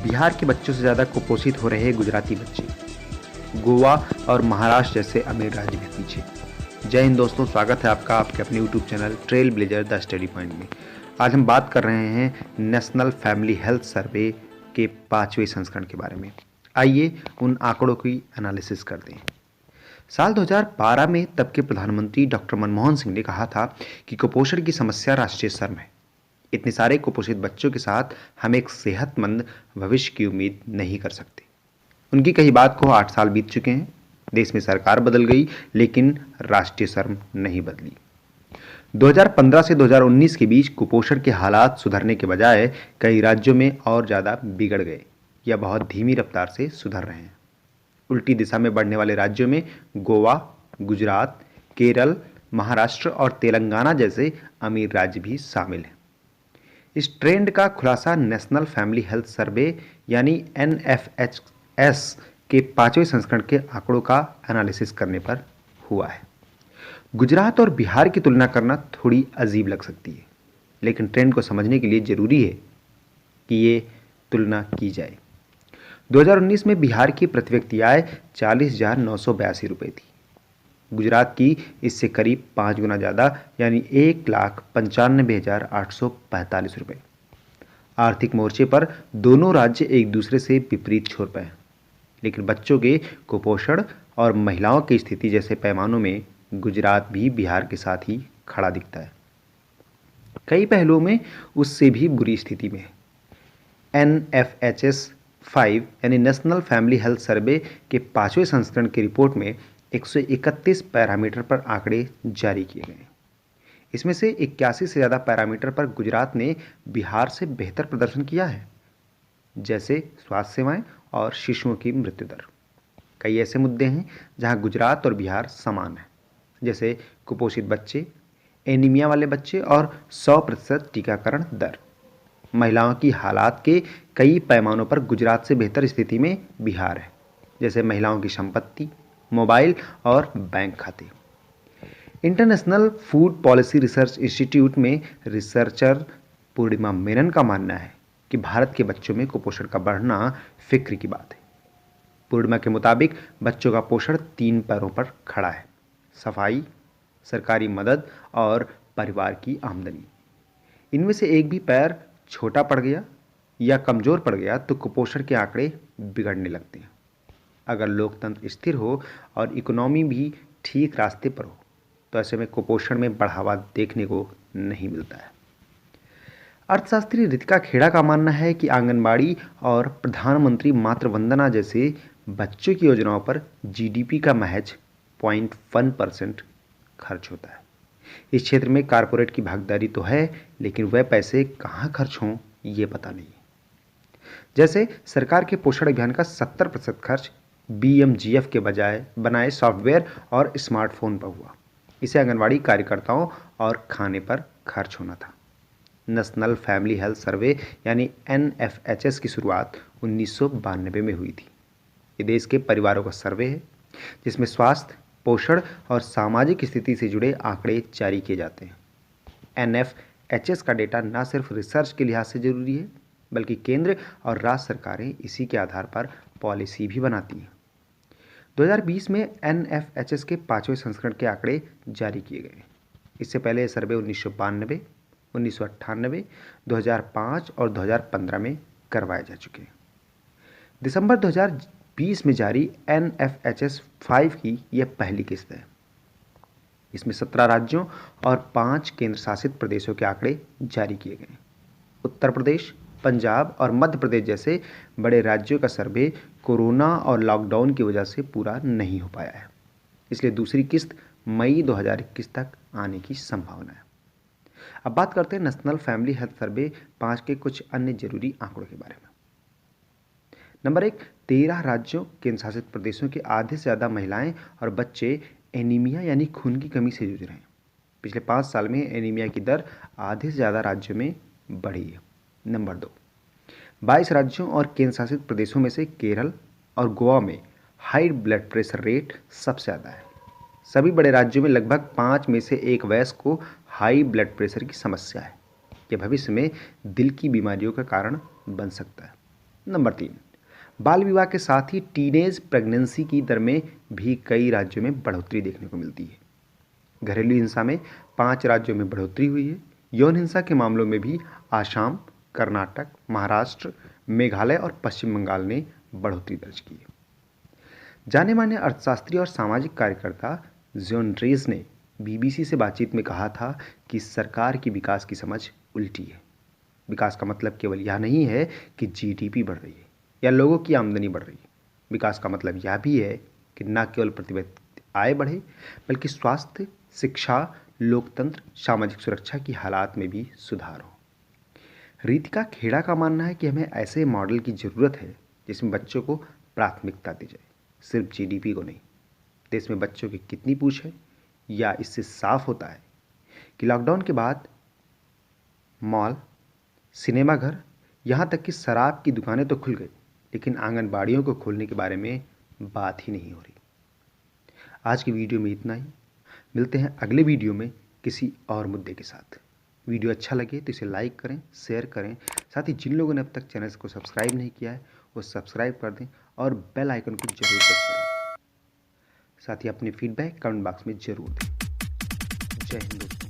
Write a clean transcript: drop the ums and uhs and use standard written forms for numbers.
बिहार के बच्चों से ज़्यादा कुपोषित हो रहे गुजराती बच्चे, गोवा और महाराष्ट्र जैसे अमीर राज्य भी पीछे। जय हिंद दोस्तों, स्वागत है आपका आपके अपने YouTube channel trail blazer the study point में। आज हम बात कर रहे हैं नेशनल फैमिली हेल्थ सर्वे के 5वें संस्करण के बारे में। आइए उन आंकड़ों की एनालिसिस करते हैं। साल 2012 में तब के प्रधानमंत्री डॉक्टर मनमोहन सिंह ने कहा था कि कुपोषण की समस्या राष्ट्रीय स्तर में है। इतने सारे कुपोषित बच्चों के साथ हम एक सेहतमंद भविष्य की उम्मीद नहीं कर सकते। उनकी कही बात को 8 साल बीत चुके हैं। देश में सरकार बदल गई, लेकिन राष्ट्रीय शर्म नहीं बदली। 2015 से 2019 के बीच कुपोषण के हालात सुधरने के बजाय कई राज्यों में और ज़्यादा बिगड़ गए या बहुत धीमी रफ्तार से सुधर रहे हैं। उल्टी दिशा में बढ़ने वाले राज्यों में गोवा, गुजरात, केरल, महाराष्ट्र और तेलंगाना जैसे अमीर राज्य भी शामिल हैं। इस ट्रेंड का खुलासा नेशनल फैमिली हेल्थ सर्वे यानी NFHS के 5वें संस्करण के आंकड़ों का एनालिसिस करने पर हुआ है। गुजरात और बिहार की तुलना करना थोड़ी अजीब लग सकती है, लेकिन ट्रेंड को समझने के लिए जरूरी है कि ये तुलना की जाए। 2019 में बिहार की प्रति व्यक्ति आय 40,982 रुपये थी। गुजरात की इससे करीब 5 गुना ज़्यादा यानी 1,95,845 रुपये। आर्थिक मोर्चे पर दोनों राज्य एक दूसरे से विपरीत छोर पर हैं, लेकिन बच्चों के कुपोषण और महिलाओं की स्थिति जैसे पैमानों में गुजरात भी बिहार के साथ ही खड़ा दिखता है। कई पहलुओं में उससे भी बुरी स्थिति में है। NFHS 5 यानी नेशनल फैमिली हेल्थ सर्वे के 5वें संस्करण की रिपोर्ट में 131 पैरामीटर पर आंकड़े जारी किए गए। इसमें से 81 से ज़्यादा पैरामीटर पर गुजरात ने बिहार से बेहतर प्रदर्शन किया है, जैसे स्वास्थ्य सेवाएं और शिशुओं की मृत्यु दर। कई ऐसे मुद्दे हैं जहां गुजरात और बिहार समान हैं, जैसे कुपोषित बच्चे, एनीमिया वाले बच्चे और 100% टीकाकरण दर। महिलाओं की हालात के कई पैमानों पर गुजरात से बेहतर स्थिति में बिहार है, जैसे महिलाओं की संपत्ति, मोबाइल और बैंक खाते। International food policy research institute में रिसर्चर पूर्णिमा मेनन का मानना है कि भारत के बच्चों में कुपोषण का बढ़ना फिक्र की बात है। पूर्णिमा के मुताबिक बच्चों का पोषण 3 पैरों पर खड़ा है: सफाई, सरकारी मदद और परिवार की आमदनी। इनमें से एक भी पैर छोटा पड़ गया या कमज़ोर पड़ गया तो कुपोषण के आंकड़े बिगड़ने लगते हैं। अगर लोकतंत्र स्थिर हो और इकोनॉमी भी ठीक रास्ते पर हो तो ऐसे में कुपोषण में बढ़ावा देखने को नहीं मिलता है। अर्थशास्त्री रितिका खेड़ा का मानना है कि आंगनबाड़ी और प्रधानमंत्री मातृ वंदना जैसे बच्चों की योजनाओं पर GDP का महज 0.1% खर्च होता है। इस क्षेत्र में कारपोरेट की भागीदारी तो है, लेकिन वह पैसे कहाँ खर्च हों ये पता नहीं है। जैसे सरकार के पोषण अभियान का 70% खर्च BMGF के बजाय बनाए सॉफ्टवेयर और स्मार्टफोन पर हुआ। इसे आंगनबाड़ी कार्यकर्ताओं और खाने पर खर्च होना था। नेशनल फैमिली हेल्थ सर्वे यानी NFHS की शुरुआत 1992 में हुई थी। ये देश के परिवारों का सर्वे है, जिसमें स्वास्थ्य, पोषण और सामाजिक स्थिति से जुड़े आंकड़े जारी किए जाते हैं। NFHS का डेटा न सिर्फ रिसर्च के लिहाज से जरूरी है, बल्कि केंद्र और राज्य सरकारें इसी के आधार पर पॉलिसी भी बनाती हैं। 2020 में NFHS के 5वें संस्करण के आंकड़े जारी किए गए। इससे पहले यह सर्वे 1992, 1998, 2005 और 2015 में करवाए जा चुके हैं। दिसंबर 2020 में जारी NFHS 5 की यह पहली किस्त है। इसमें 17 राज्यों और 5 केंद्र शासित प्रदेशों के आंकड़े जारी किए गए। उत्तर प्रदेश, पंजाब और मध्य प्रदेश जैसे बड़े राज्यों का सर्वे कोरोना और लॉकडाउन की वजह से पूरा नहीं हो पाया है, इसलिए दूसरी किस्त मई 2021 तक आने की संभावना है। अब बात करते हैं नेशनल फैमिली हेल्थ सर्वे 5 के कुछ अन्य जरूरी आंकड़ों के बारे में। नंबर 1, 13 राज्यों केंद्र शासित प्रदेशों के आधे से ज़्यादा महिलाएं और बच्चे एनीमिया यानी खून की कमी से जूझ रहे हैं। पिछले 5 साल में एनीमिया की दर आधे से ज़्यादा राज्यों में बढ़ी है। नंबर 2, 22 राज्यों और केंद्र शासित प्रदेशों में से केरल और गोवा में हाई ब्लड प्रेशर रेट सबसे ज़्यादा है। सभी बड़े राज्यों में लगभग 5 में से 1 वयस्क को हाई ब्लड प्रेशर की समस्या है। यह भविष्य में दिल की बीमारियों का कारण बन सकता है। नंबर 3, बाल विवाह के साथ ही टीनेज प्रेगनेंसी की दर में भी कई राज्यों में बढ़ोतरी देखने को मिलती है। घरेलू हिंसा में 5 राज्यों में बढ़ोतरी हुई है। यौन हिंसा के मामलों में भी आसाम, कर्नाटक, महाराष्ट्र, मेघालय और पश्चिम बंगाल ने बढ़ोतरी दर्ज की है। जाने माने अर्थशास्त्री और सामाजिक कार्यकर्ता जॉन ड्रेस ने बीबीसी से बातचीत में कहा था कि सरकार की विकास की समझ उल्टी है। विकास का मतलब केवल यह नहीं है कि जीडीपी बढ़ रही है या लोगों की आमदनी बढ़ रही है। विकास का मतलब यह भी है कि न केवल प्रति व्यक्ति आय बढ़े, बल्कि स्वास्थ्य, शिक्षा, लोकतंत्र, सामाजिक सुरक्षा की हालात में भी सुधार हो। रितिका खेड़ा का मानना है कि हमें ऐसे मॉडल की ज़रूरत है जिसमें बच्चों को प्राथमिकता दी जाए, सिर्फ जीडीपी को नहीं। देश में बच्चों की कितनी पूछ है, या इससे साफ होता है कि लॉकडाउन के बाद मॉल, सिनेमाघर, यहाँ तक कि शराब की दुकानें तो खुल गई, लेकिन आंगनबाड़ियों को खोलने के बारे में बात ही नहीं हो रही। आज की वीडियो में इतना ही। मिलते हैं अगले वीडियो में किसी और मुद्दे के साथ। वीडियो अच्छा लगे तो इसे लाइक करें, शेयर करें। साथ ही जिन लोगों ने अब तक चैनल को सब्सक्राइब नहीं किया है वो सब्सक्राइब कर दें और बेल आइकन को जरूर प्रेस करें। साथ ही अपने फीडबैक कमेंट बॉक्स में जरूर दें। जय हिंद।